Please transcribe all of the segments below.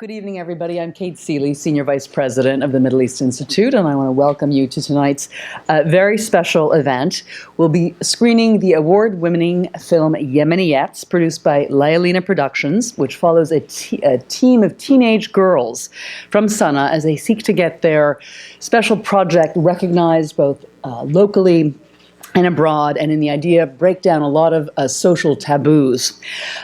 Good evening, everybody. I'm Kate Seelye, Senior Vice President of the Middle East Institute, and I want to welcome you to tonight's very special event. We'll be screening the award-winning film Yemeniettes, produced by Layalina Productions, which follows a team of teenage girls from Sana'a as they seek to get their special project recognized both locally and abroad, and in the idea break down a lot of social taboos.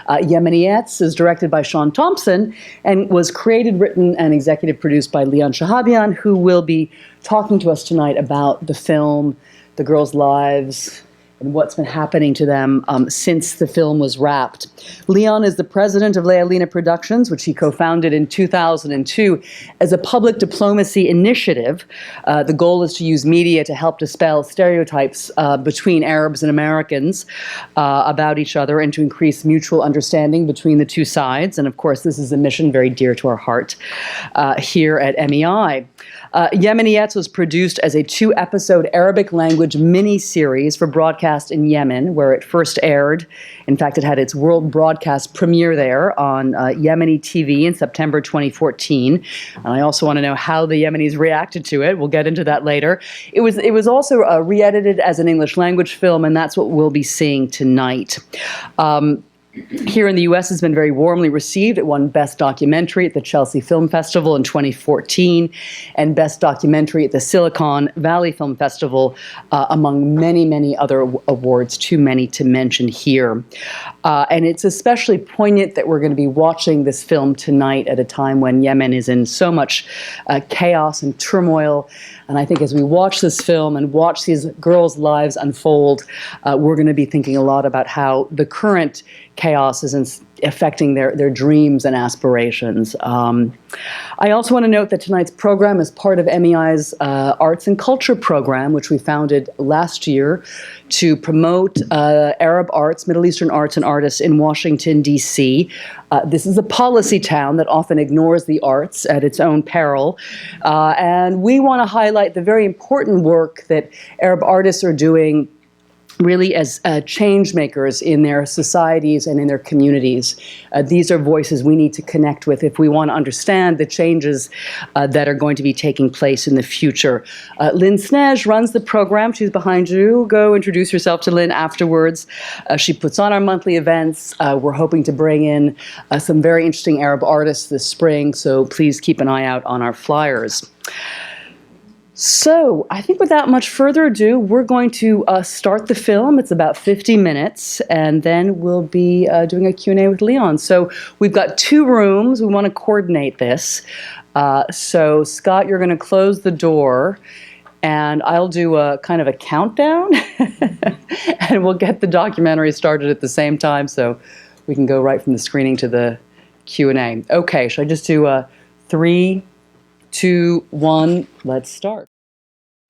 Yemeniettes is directed by Sean Thompson and was created, written, and executive produced by Leon Shahabian, who will be talking to us tonight about the film, the girls' lives, and what's been happening to them since the film was wrapped. Leon is the president of Layalina Productions, which he co-founded in 2002 as a public diplomacy initiative. The goal is to use media to help dispel stereotypes between Arabs and Americans about each other and to increase mutual understanding between the two sides. And of course, this is a mission very dear to our heart here at MEI. Yemeniettes was produced as a 2-episode Arabic language mini-series for broadcast in Yemen, where it first aired. In fact, it had its world broadcast premiere there on Yemeni TV in September 2014. And I also want to know how the Yemenis reacted to it. We'll get into that later. It was also re-edited as an English language film, and that's what we'll be seeing tonight. Here in the U.S., it's been very warmly received. It won Best Documentary at the Chelsea Film Festival in 2014 and Best Documentary at the Silicon Valley Film Festival, among many, many other awards, too many to mention here. And it's especially poignant that we're going to be watching this film tonight at a time when Yemen is in so much chaos and turmoil. And I think as we watch this film and watch these girls' lives unfold, we're going to be thinking a lot about how the current chaos is affecting their dreams and aspirations. I also want to note that tonight's program is part of MEI's Arts and Culture program, which we founded last year to promote Arab arts, Middle Eastern arts and artists in Washington, D.C. This is a policy town that often ignores the arts at its own peril. And we want to highlight the very important work that Arab artists are doing really as change makers in their societies and in their communities. These are voices we need to connect with if we want to understand the changes that are going to be taking place in the future. Lynn Snej runs the program. She's behind you. Go introduce yourself to Lynn afterwards. She puts on our monthly events. We're hoping to bring in some very interesting Arab artists this spring, so please keep an eye out on our flyers. So I think without much further ado, we're going to start the film. It's about 50 minutes, and then we'll be doing a Q&A with Leon. So we've got 2 rooms. We want to coordinate this. So Scott, you're going to close the door, and I'll do a kind of a countdown, and we'll get the documentary started at the same time so we can go right from the screening to the Q&A. Okay, should I just do 3, 2, 1, let's start.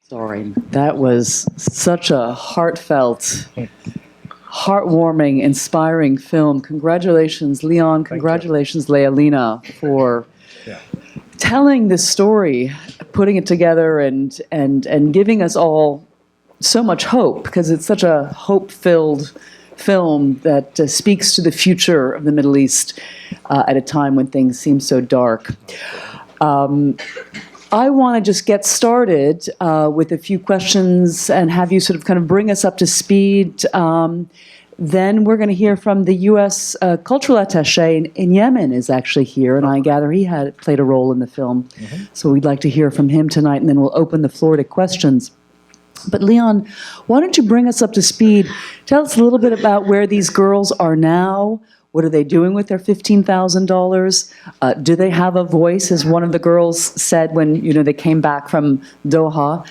Sorry, that was such a heartfelt, heartwarming, inspiring film. Congratulations, Leon. Congratulations, Layalina, for telling this story, putting it together, and giving us all so much hope, because it's such a hope-filled film that speaks to the future of the Middle East at a time when things seem so dark. I want to just get started with a few questions and have you sort of kind of bring us up to speed. Then we're going to hear from the U.S. Cultural Attaché in Yemen is actually here, and I gather he played a role in the film. Mm-hmm. So we'd like to hear from him tonight, and then we'll open the floor to questions. But Leon, why don't you bring us up to speed? Tell us a little bit about where these girls are now. What are they doing with their $15,000? Do they have a voice, as one of the girls said when they came back from Doha?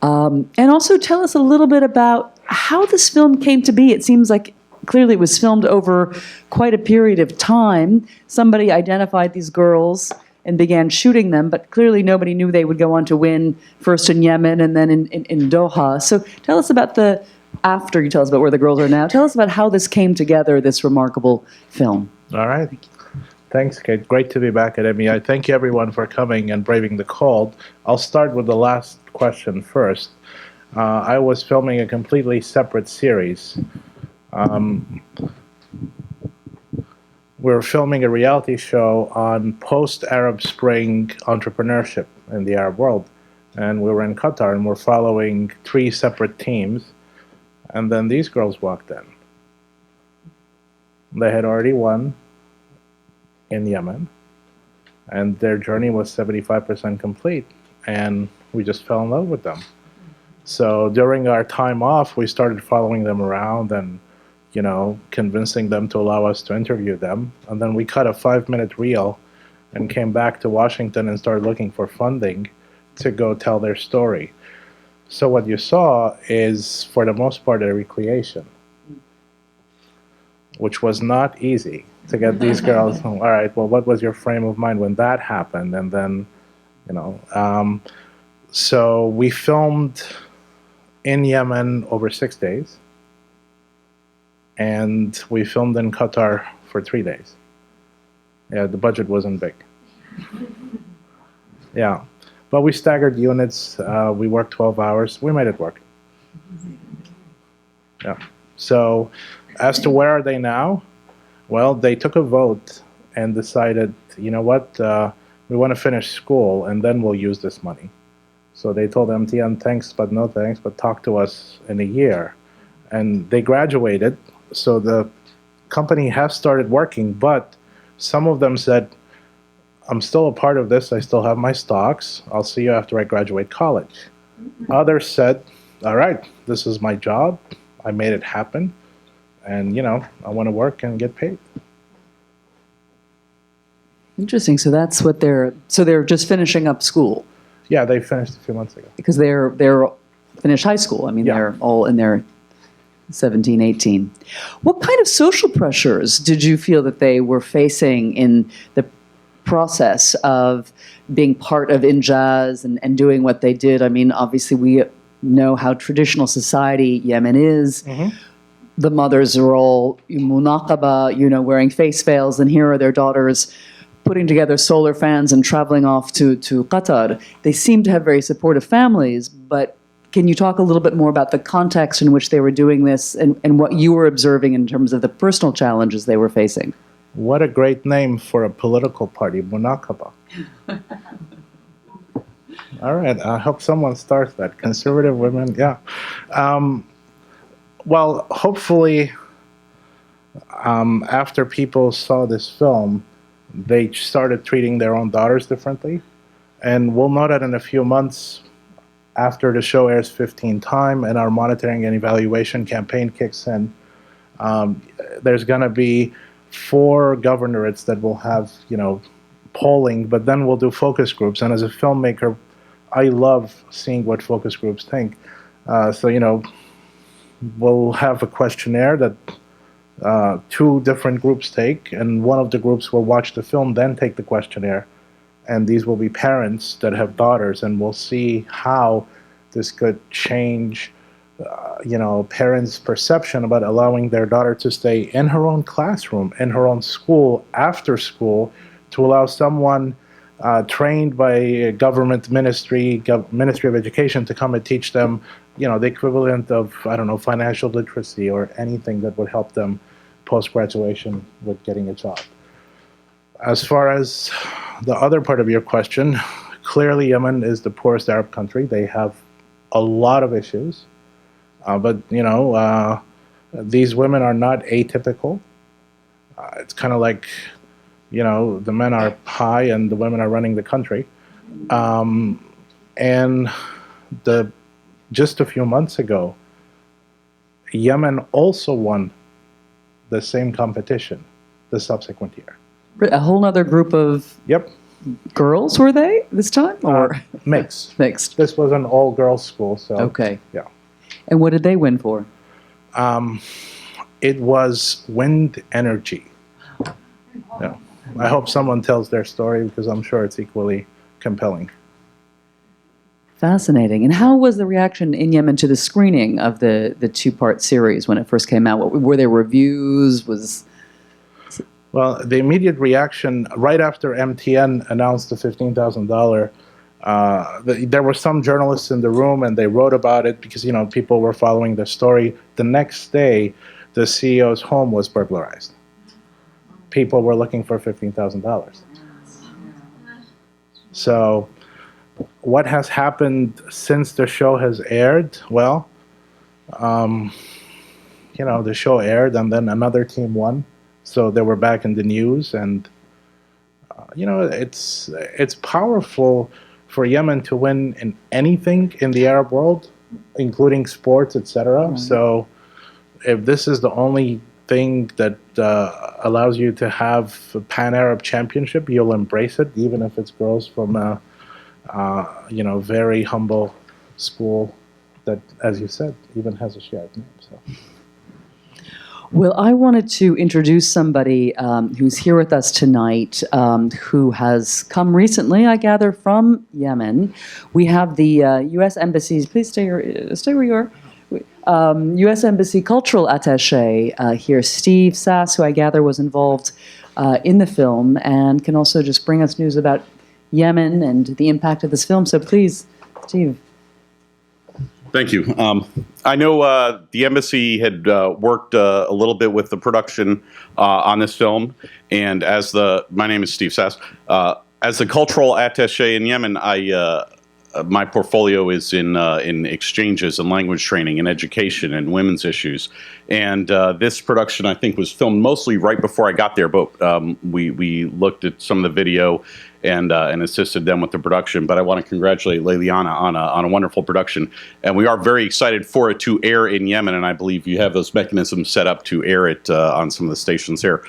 And also tell us a little bit about how this film came to be. It seems like clearly it was filmed over quite a period of time. Somebody identified these girls and began shooting them, but clearly nobody knew they would go on to win first in Yemen and then in Doha. So tell us about after you tell us about where the girls are now, tell us about how this came together, this remarkable film. All right. Thanks, Kate. Great to be back at MEI. Thank you, everyone, for coming and braving the cold. I'll start with the last question first. I was filming a completely separate series. we were filming a reality show on post-Arab Spring entrepreneurship in the Arab world. And we were in Qatar, and we're following 3 separate teams. And then these girls walked in. They had already won in Yemen, and their journey was 75% complete. And we just fell in love with them. So during our time off, we started following them around and, you know, convincing them to allow us to interview them. And then we cut a 5-minute reel and came back to Washington and started looking for funding to go tell their story. So what you saw is, for the most part, a recreation, which was not easy to get these girls. All right, well, what was your frame of mind when that happened? And then, you know, so we filmed in Yemen over 6 days, and we filmed in Qatar for 3 days. Yeah, the budget wasn't big. Yeah, but we staggered units. We worked 12 hours. We made it work. Yeah. So as to where are they now? Well, they took a vote and decided, you know what, we want to finish school and then we'll use this money. So they told MTN, thanks, but no thanks, but talk to us in a year. And they graduated. So the company has started working, but some of them said, I'm still a part of this. I still have my stocks. I'll see you after I graduate college. Others said, all right, this is my job. I made it happen. And, you know, I want to work and get paid. Interesting. So that's what they're just finishing up school. Yeah, they finished a few months ago. Because they're finished high school. I mean, Yeah. they're all in their 17, 18. What kind of social pressures did you feel that they were facing in the process of being part of Injaz and doing what they did? I mean, obviously we know how traditional society Yemen is. Mm-hmm. The mothers are all munaqaba, you know, wearing face veils, and here are their daughters putting together solar fans and traveling off to Qatar. They seem to have very supportive families, but can you talk a little bit more about the context in which they were doing this and what you were observing in terms of the personal challenges they were facing? What a great name for a political party, Munaqaba. All right, I hope someone starts that. Conservative women, yeah. Well, hopefully, after people saw this film, they started treating their own daughters differently. And we'll know that in a few months, after the show airs 15th time and our monitoring and evaluation campaign kicks in, there's going to be 4 governorates that will have, you know, polling, but then we'll do focus groups. And as a filmmaker, I love seeing what focus groups think. So, you know, we'll have a questionnaire that 2 different groups take, and one of the groups will watch the film, then take the questionnaire. And these will be parents that have daughters, and we'll see how this could change, you know, parents' perception about allowing their daughter to stay in her own classroom, in her own school, after school, to allow someone trained by a government Ministry of Education to come and teach them, you know, the equivalent of, I don't know, financial literacy or anything that would help them post-graduation with getting a job. As far as the other part of your question, clearly Yemen is the poorest Arab country. They have a lot of issues, but, you know, these women are not atypical. It's kind of like, you know, the men are high and the women are running the country. And just a few months ago, Yemen also won the same competition the subsequent year. A whole other group of Yep. girls, were they, this time? Or Mixed. mixed? This was an all-girls school, so Okay. yeah. And what did they win for? It was wind energy. Yeah. I hope someone tells their story because I'm sure it's equally compelling. Fascinating. And how was the reaction in Yemen to the screening of the 2-part series when it first came out? Were there reviews? Well, the immediate reaction right after MTN announced the $15,000, there were some journalists in the room and they wrote about it because, you know, people were following the story. The next day, the CEO's home was burglarized. people were looking for $15,000. So what has happened since the show has aired? Well, the show aired and then another team won. So they were back in the news, and it's powerful for Yemen to win in anything in the Arab world, including sports, etc. Right. So if this is the only thing that allows you to have a Pan-Arab championship, you'll embrace it, even if it's girls from a very humble school that, as you said, even has a Shiite name. So. Well, I wanted to introduce somebody who's here with us tonight, who has come recently, I gather, from Yemen. We have the U.S. Embassy's, please stay where you are, U.S. Embassy Cultural Attaché here, Steve Sass, who I gather was involved in the film and can also just bring us news about Yemen and the impact of this film. So please, Steve. Thank you. I know the embassy had worked a little bit with the production on this film, and my name is Steve Sass. As the cultural attaché in Yemen, my portfolio is in exchanges and language training and education and women's issues. And this production, I think, was filmed mostly right before I got there, but we looked at some of the video and assisted them with the production. But I want to congratulate Layalina on a wonderful production. And we are very excited for it to air in Yemen, and I believe you have those mechanisms set up to air it on some of the stations here.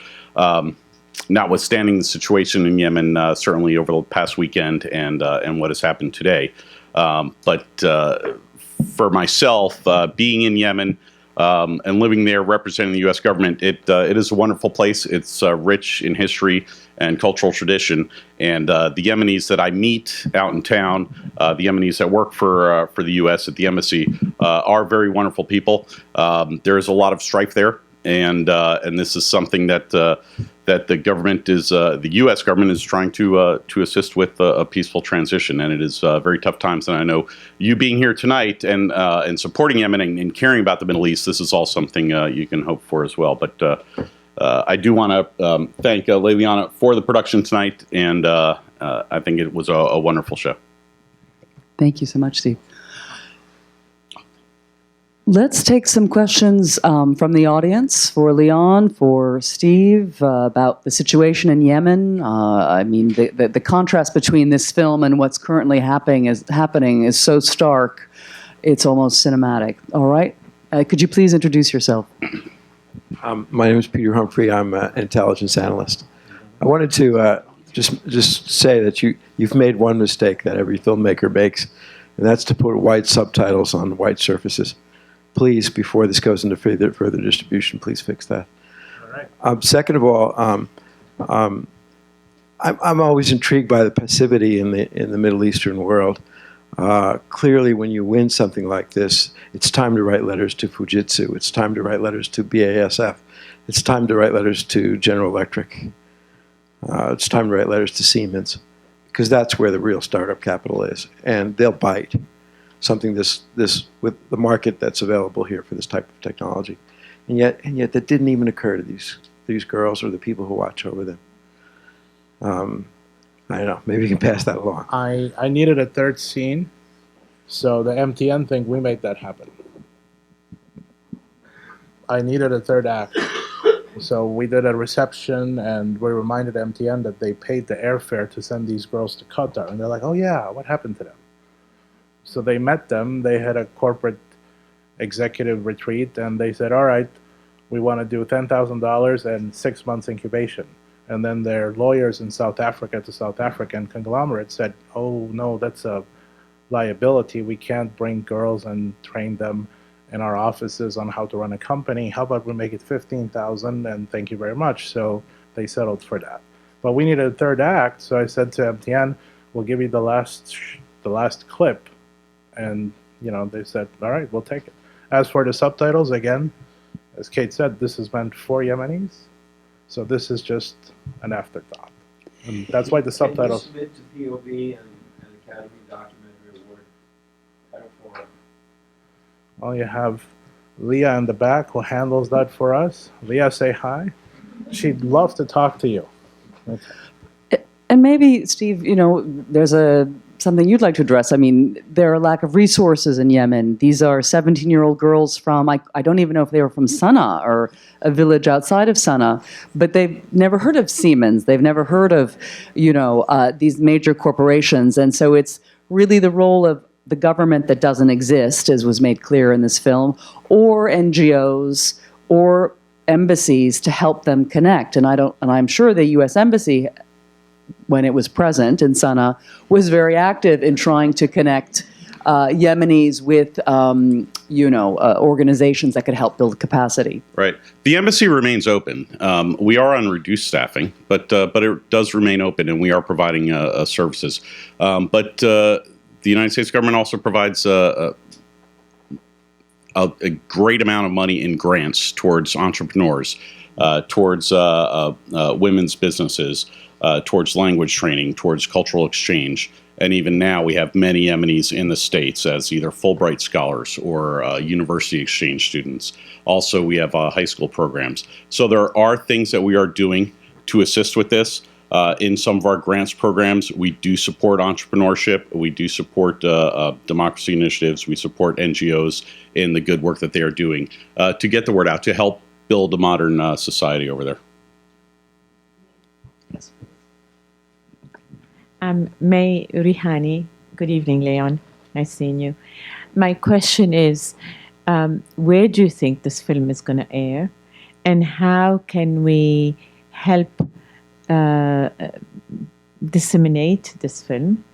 Notwithstanding the situation in Yemen, certainly over the past weekend and what has happened today. But for myself, being in Yemen and living there representing the U.S. government, it is a wonderful place. It's rich in history and cultural tradition. And the Yemenis that I meet out in town, the Yemenis that work for the U.S. at the embassy, are very wonderful people. There is a lot of strife there. And this is something that the government the U.S. government is trying to assist with a peaceful transition, and it is very tough times. And I know you being here tonight and supporting Yemen and caring about the Middle East, this is all something you can hope for as well. But I do want to thank Layalina for the production tonight, and I think it was a wonderful show. Thank you so much, Steve. Let's take some questions from the audience for Leon, for Steve, about the situation in Yemen. I mean, the contrast between this film and what's currently happening is so stark, it's almost cinematic. All right? Could you please introduce yourself? My name is Peter Humphrey. I'm an intelligence analyst. I wanted to just say that you've made one mistake that every filmmaker makes, and that's to put white subtitles on white surfaces. Please, before this goes into further distribution, please fix that. All right. Second of all, I'm always intrigued by the passivity in the Middle Eastern world. Clearly, when you win something like this, it's time to write letters to Fujitsu. It's time to write letters to BASF. It's time to write letters to General Electric. It's time to write letters to Siemens, because that's where the real startup capital is, and they'll bite. Something this with the market that's available here for this type of technology, and yet that didn't even occur to these girls or the people who watch over them. I don't know. Maybe you can pass that along. I needed a third scene, so the MTN thing, we made that happen. I needed a third act, so we did a reception, and we reminded MTN that they paid the airfare to send these girls to Qatar, and they're like, "Oh yeah, what happened to them?" So they met them. They had a corporate executive retreat, and they said, "All right, we want to do $10,000 and 6 months incubation." And then their lawyers in South Africa, the South African conglomerate, said, "Oh no, that's a liability. We can't bring girls and train them in our offices on how to run a company. How about we make it 15,000 and thank you very much." So they settled for that. But we needed a third act, so I said to MTN, "We'll give you the last clip." And they said, "All right, we'll take it." As for the subtitles, again, as Kate said, this is meant for Yemenis, so this is just an afterthought, and that's why the subtitles. Can you submit to POV and Academy Documentary Award Title IV? Well, you have Leah in the back who handles that for us. Leah, say hi. she'd love to talk to you. And maybe, Steve, there's something you'd like to address. I mean, there are a lack of resources in Yemen. These are 17-year-old girls from, I don't even know if they were from Sana'a or a village outside of Sana'a, but they've never heard of Siemens. They've never heard of, these major corporations. And so it's really the role of the government that doesn't exist, as was made clear in this film, or NGOs or embassies to help them connect. And I'm sure the U.S. Embassy, when it was present in Sana'a, was very active in trying to connect Yemenis with, organizations that could help build capacity. Right. The embassy remains open. We are on reduced staffing, but it does remain open, and we are providing services. But the United States government also provides a great amount of money in grants towards entrepreneurs, towards women's businesses, towards language training, towards cultural exchange. And even now, we have many Yemenis in the States as either Fulbright scholars or university exchange students. Also, we have high school programs. So there are things that we are doing to assist with this. In some of our grants programs, we do support entrepreneurship. We do support democracy initiatives. We support NGOs in the good work that they are doing to get the word out, to help build a modern society over there. Yes. May Rihani. Good evening, Leon. Nice seeing you. My question is, where do you think this film is going to air? And how can we help disseminate this film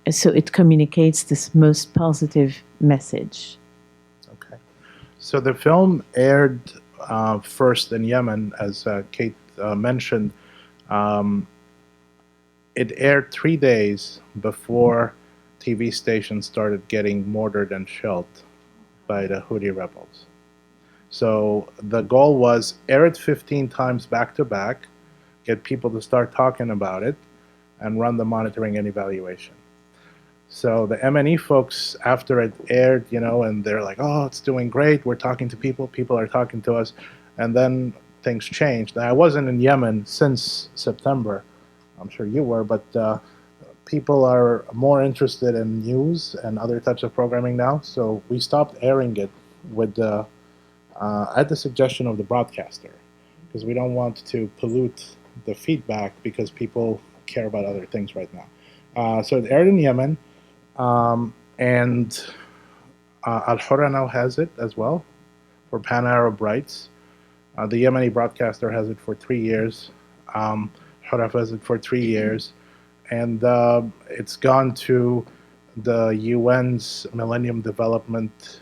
so it communicates this most positive message? Okay. So the film aired first in Yemen, as Kate mentioned. It aired 3 days before TV stations started getting mortared and shelled by the Houthi rebels. So the goal was air it 15 times back to back, get people to start talking about it, and run the monitoring and evaluation. So the Yemeni folks, after it aired, and they're like, oh, it's doing great, we're talking to people, people are talking to us, and then things changed. I wasn't in Yemen since September. I'm sure you were, but people are more interested in news and other types of programming now, so we stopped airing it with at the suggestion of the broadcaster, because we don't want to pollute the feedback because people care about other things right now. So it aired in Yemen, and Al Hurra now has it as well for Pan-Arab rights. The Yemeni broadcaster has it for 3 years. Hurra has it for 3 years. And it's gone to the UN's Millennium Development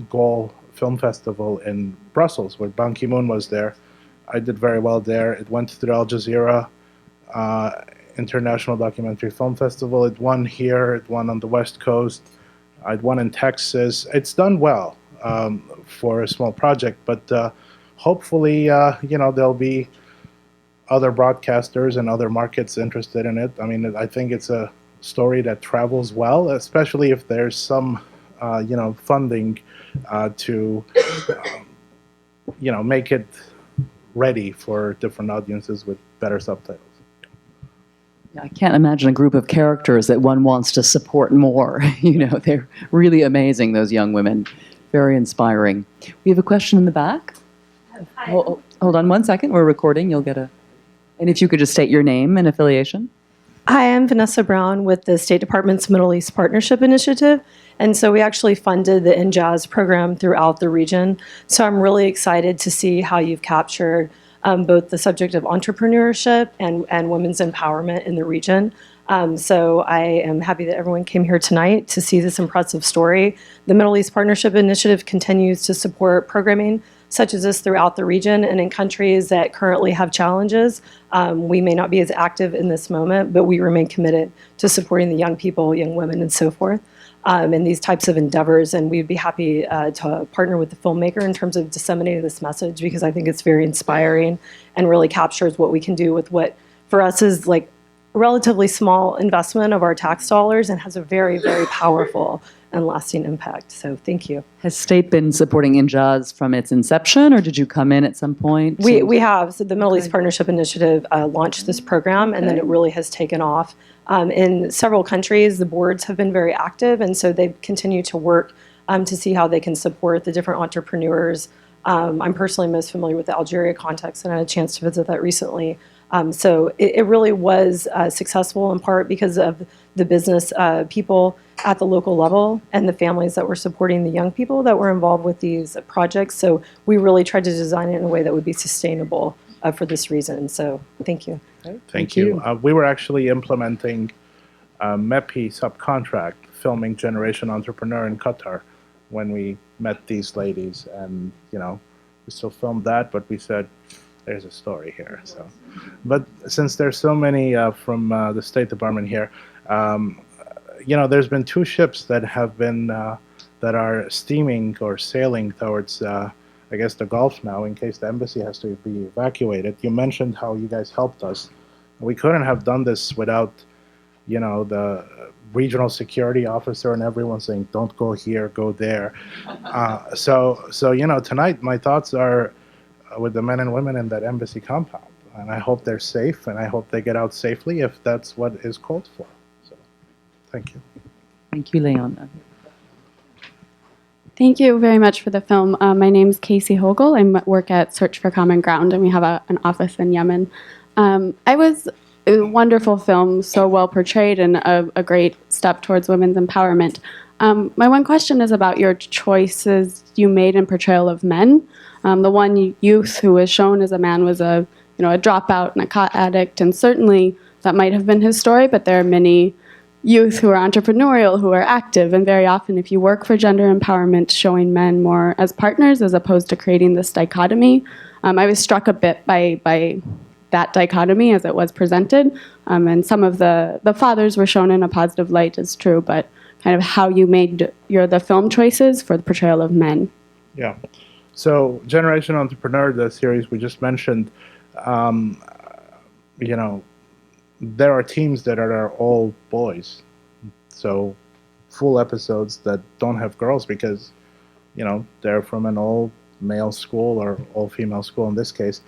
Goal Film Festival in Brussels, where Ban Ki-moon was there. I did very well there. It went to the Al Jazeera International Documentary Film Festival. It won here. It won on the West Coast. It won in Texas. It's done well for a small project, but hopefully, there'll be other broadcasters and other markets interested in it. I mean, I think it's a story that travels well, especially if there's some, funding to, make it ready for different audiences with better subtitles. I can't imagine a group of characters that one wants to support more. They're really amazing, those young women. Very inspiring. We have a question in the back. Hold on one second. We're recording. You'll get a... And if you could just state your name and affiliation. Hi, I'm Vanessa Brown with the State Department's Middle East Partnership Initiative. And so we actually funded the NJAZ program throughout the region. So I'm really excited to see how you've captured both the subject of entrepreneurship and women's empowerment in the region. So I am happy that everyone came here tonight to see this impressive story. The Middle East Partnership Initiative continues to support programming such as this throughout the region, and in countries that currently have challenges. We may not be as active in this moment, but we remain committed to supporting the young people, young women, and so forth in these types of endeavors. And we'd be happy to partner with the filmmaker in terms of disseminating this message, because I think it's very inspiring and really captures what we can do with what for us is like relatively small investment of our tax dollars and has a very, very powerful and lasting impact. So thank you. Has state been supporting Injaz from its inception, or did you come in at some point? We have. So the Middle East Partnership Initiative launched this program, and then it really has taken off. In several countries, the boards have been very active, and so they continue to work to see how they can support the different entrepreneurs. I'm personally most familiar with the Algeria context, and I had a chance to visit that recently. So it really was successful in part because of the business people at the local level and the families that were supporting the young people that were involved with these projects. So we really tried to design it in a way that would be sustainable for this reason. So thank you. Thank you. We were actually implementing MEPI subcontract, filming Generation Entrepreneur in Qatar, when we met these ladies. And, you know, we still filmed that, but we said, there's a story here. So, but since there's so many from the State Department here, you know, there's been 2 ships that have been, that are steaming or sailing towards, I guess, the Gulf now, in case the embassy has to be evacuated. You mentioned how you guys helped us. We couldn't have done this without, you know, the regional security officer and everyone saying, don't go here, go there. So, you know, tonight my thoughts are with the men and women in that embassy compound. And I hope they're safe, and I hope they get out safely if that's what is called for. So, thank you. Thank you, Leon. Thank you very much for the film. My name's Casey Hogel. I work at Search for Common Ground, and we have an office in Yemen. I was a wonderful film, so well portrayed, and a great step towards women's empowerment. My one question is about your choices you made in portrayal of men. The one youth who was shown as a man was a dropout and a cot addict, and certainly that might have been his story, but there are many youth who are entrepreneurial, who are active, and very often if you work for gender empowerment, showing men more as partners as opposed to creating this dichotomy. I was struck a bit by that dichotomy as it was presented, and some of the fathers were shown in a positive light, is true, but kind of how you made the film choices for the portrayal of men. Yeah. So Generation Entrepreneur, the series we just mentioned, you know, there are teams that are all boys. So full episodes that don't have girls because, you know, they're from an all-male school or all-female school in this case.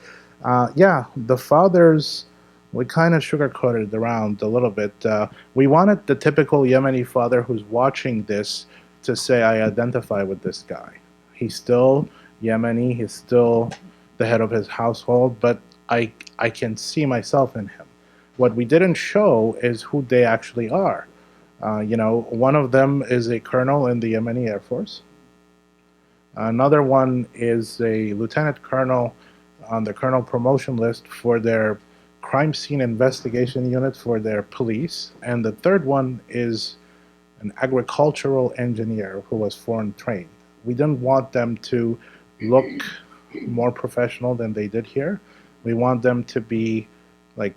Yeah, the fathers, we kind of sugarcoated around a little bit. We wanted the typical Yemeni father who's watching this to say, I identify with this guy. He's still Yemeni, he's still the head of his household, but I can see myself in him. What we didn't show is who they actually are. You know, one of them is a colonel in the Yemeni Air Force. Another one is a lieutenant colonel on the colonel promotion list for their crime scene investigation unit for their police. And the third one is an agricultural engineer who was foreign trained. We didn't want them to look more professional than they did here. We want them to be like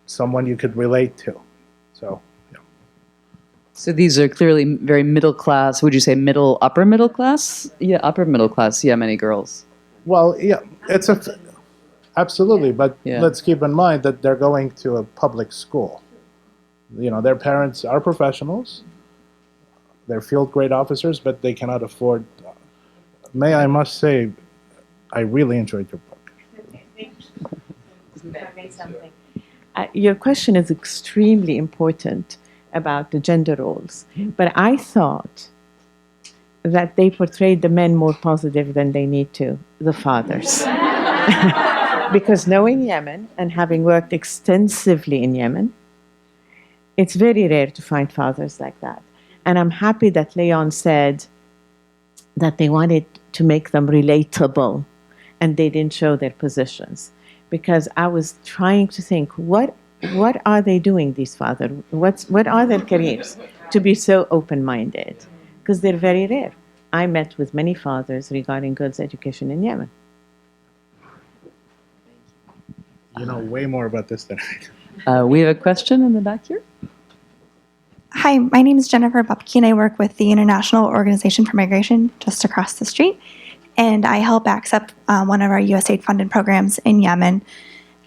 someone you could relate to. So, yeah. So these are clearly very middle class. Would you say upper middle class? Yeah, upper middle class Yemeni girls. Well, yeah, absolutely. But Yeah. let's keep in mind that they're going to a public school. You know, their parents are professionals. They're field grade officers, but they cannot afford. I must say, I really enjoyed your book. Your question is extremely important about the gender roles, but I thought that they portrayed the men more positive than they need to, the fathers. Because knowing Yemen and having worked extensively in Yemen, it's very rare to find fathers like that. And I'm happy that Leon said that they wanted to make them relatable and they didn't show their positions. Because I was trying to think, what are they doing, these fathers? What are their careers to be so open-minded? Because they're very rare. I met with many fathers regarding girls' education in Yemen. You know way more about this than I do. We have a question in the back here. Hi, my name is Jennifer Bupke. I work with the International Organization for Migration just across the street. And I help accept one of our USAID funded programs in Yemen.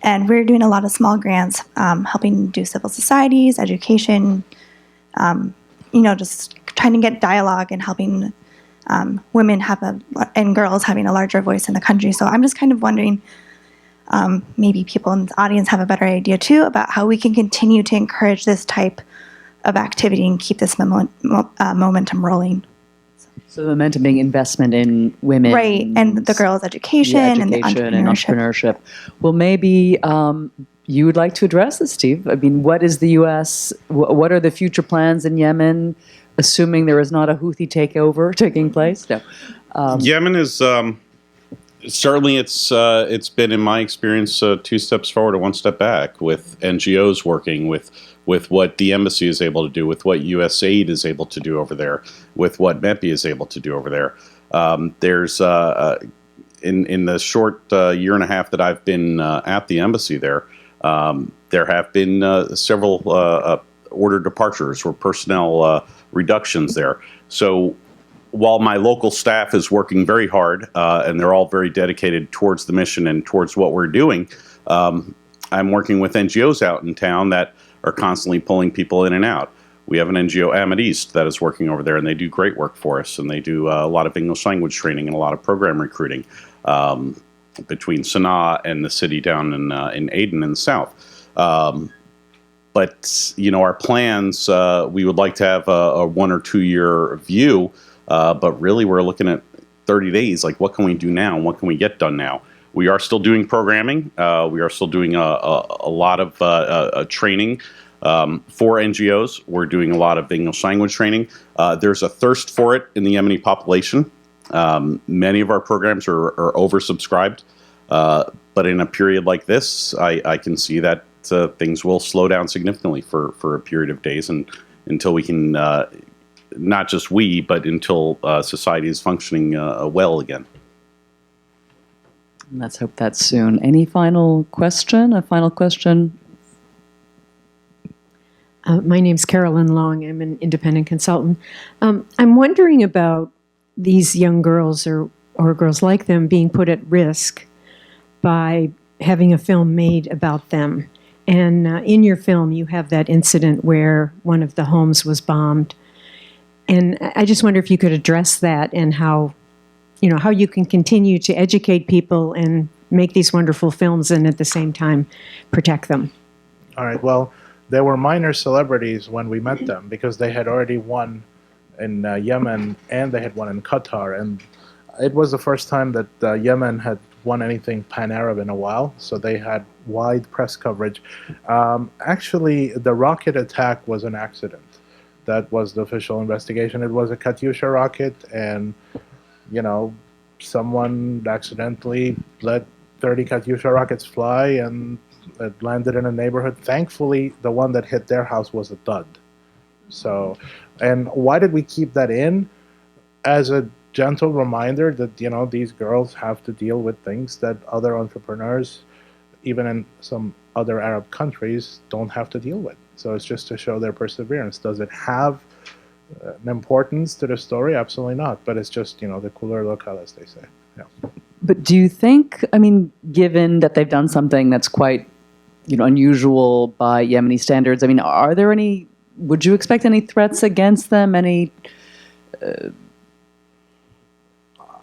And we're doing a lot of small grants, helping do civil societies, education, just trying to get dialogue and helping women and girls having a larger voice in the country. So I'm just kind of wondering, maybe people in the audience have a better idea too about how we can continue to encourage this type of activity and keep this momentum rolling. So the momentum being investment in women. Right, and the girls' education, and the entrepreneurship. Well, maybe you would like to address this, Steve. I mean, what is the U.S., what are the future plans in Yemen, assuming there is not a Houthi takeover taking place? No. Yemen is certainly it's been, in my experience, 2 steps forward and 1 step back, with NGOs working with what the embassy is able to do, with what USAID is able to do over there, with what MEPI is able to do over there. There's in the short year and a half that I've been at the embassy there have been several order departures or personnel reductions there. So while my local staff is working very hard and they're all very dedicated towards the mission and towards what we're doing, I'm working with NGOs out in town that are constantly pulling people in and out. We have an NGO, Yemeniettes, that is working over there, and they do great work for us, and they do a lot of English language training and a lot of program recruiting between Sana'a and the city down in Aden in the south. But, our plans, we would like to have a 1 or 2 year view, but really we're looking at 30 days, like what can we do now and what can we get done now? We are still doing programming. We are still doing a lot of training for NGOs. We're doing a lot of English language training. There's a thirst for it in the Yemeni population. Many of our programs are oversubscribed. But in a period like this, I can see that things will slow down significantly for a period of days and until we can, not just we, but until society is functioning well again. Let's hope that's soon. Any final question? A final question? My name's Carolyn Long. I'm an independent consultant. I'm wondering about these young girls or girls like them being put at risk by having a film made about them. And in your film, you have that incident where one of the homes was bombed. And I just wonder if you could address that and how you can continue to educate people and make these wonderful films and at the same time protect them. All right. Well, they were minor celebrities when we met them because they had already won in Yemen and they had won in Qatar. And it was the first time that Yemen had won anything pan-Arab in a while. So they had wide press coverage. Actually, the rocket attack was an accident. That was the official investigation. It was a Katyusha rocket, and someone accidentally let 30 Katyusha rockets fly, and it landed in a neighborhood. Thankfully, the one that hit their house was a dud. So, and why did we keep that in? As a gentle reminder that, these girls have to deal with things that other entrepreneurs, even in some other Arab countries, don't have to deal with. So it's just to show their perseverance. Does it have an importance to the story? Absolutely not. But it's just, the cooler locale, as they say. Yeah. But do you think, given that they've done something that's quite, unusual by Yemeni standards, are there any, would you expect any threats against them? Any?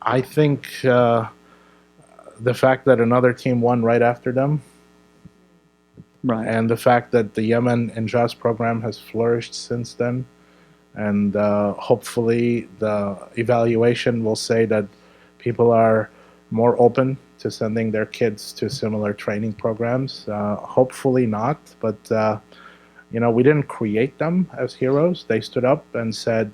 I think the fact that another team won right after them, right, and the fact that the Yemen NJAS program has flourished since then, and hopefully the evaluation will say that people are more open to sending their kids to similar training programs. Hopefully not, but we didn't create them as heroes. They stood up and said,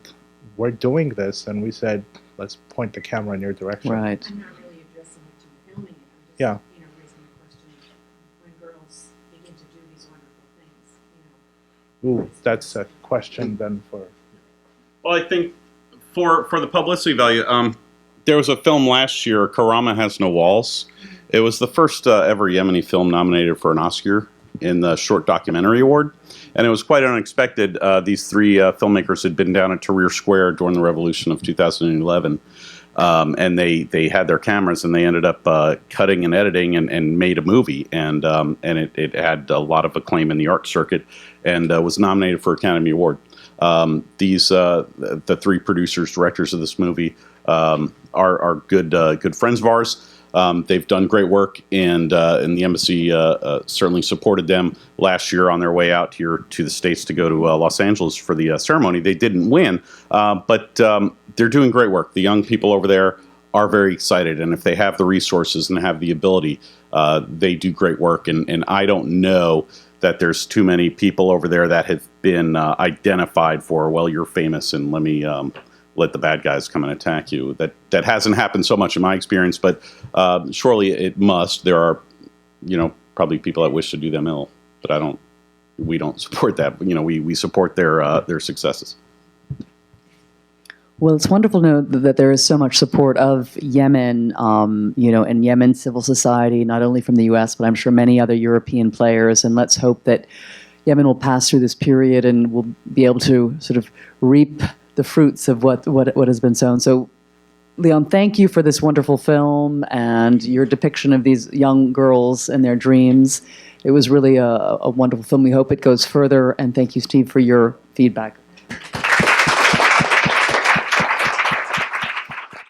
we're doing this, and we said, let's point the camera in your direction. Right. I'm not really addressing it to the filming it. Yeah. I'm just, raising the question when girls begin to do these wonderful things, Ooh, that's a question then for... Well, I think for the publicity value, there was a film last year, Karama Has No Walls. It was the first ever Yemeni film nominated for an Oscar in the Short Documentary Award. And it was quite unexpected. These three filmmakers had been down at Tahrir Square during the revolution of 2011. and they had their cameras, and they ended up cutting and editing and made a movie, and it had a lot of acclaim in the art circuit, and was nominated for Academy Award. The three producers, directors of this movie are good friends of ours. They've done great work, and the embassy certainly supported them last year on their way out here to the States to go to Los Angeles for the ceremony. They didn't win, but they're doing great work. The young people over there are very excited, and if they have the resources and have the ability, they do great work. And I don't know that there's too many people over there that have been identified for, well, you're famous, and let me let the bad guys come and attack you. That hasn't happened so much in my experience, but surely it must. There are, probably people that wish to do them ill, but we don't support that. We support their successes. Well, it's wonderful to know that there is so much support of Yemen, and Yemen civil society, not only from the U.S., but I'm sure many other European players. And let's hope that Yemen will pass through this period and will be able to sort of reap the fruits of what has been sown. So, Leon, thank you for this wonderful film and your depiction of these young girls and their dreams. It was really a wonderful film. We hope it goes further. And thank you, Steve, for your feedback.